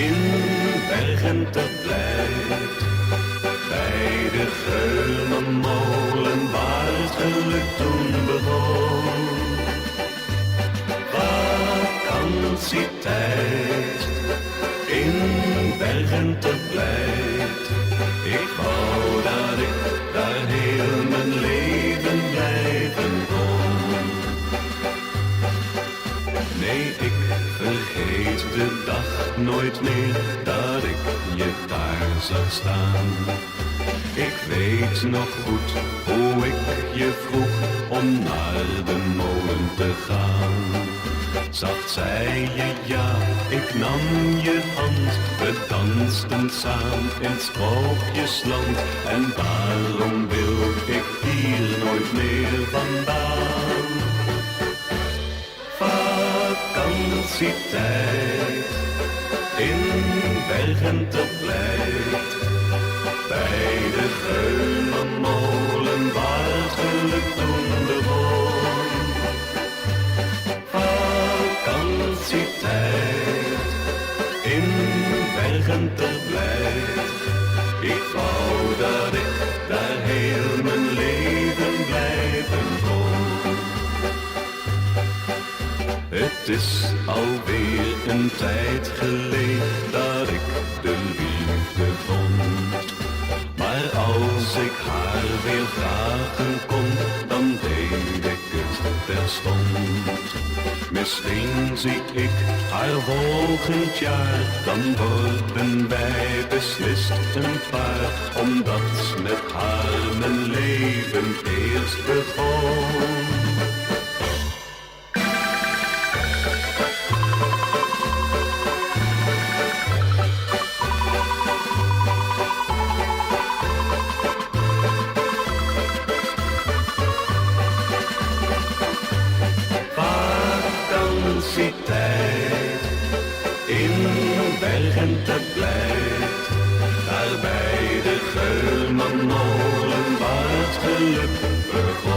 in Bergen te Blijt. Bij de Geulenmolen waar het geluk toen begon. Vakantietijd in Bergen te Blijt. Ik wou dat ik daar heel mijn leven blijven kon. Nee, ik vergeet de dag nooit meer dat ik je daar zag staan. Ik weet nog goed hoe ik je vroeg om naar de molen te gaan. Zacht zei je ja, ik nam je hand, we dansten samen in het Sprookjesland. En daarom wil ik hier nooit meer vandaan. Vakantietijd in Bergen te Blijt. Bij de Geulenmolen waar het geluk toen begon. Vakantietijd in Bergen te Blijt. Ik wou dat ik daar heel mijn leven blijven kon. Het is alweer een tijd geleden dat ik de liefde vond. Maar als ik haar weer vragen kon, dan deed ik het terstond. Misschien zie ik haar volgend jaar, dan worden wij beslist een paar. Omdat met haar mijn leven eerst begon. Vakantietijd in Bergen te Blijt. Daar bij de Geulenmolen waar het geluk begon.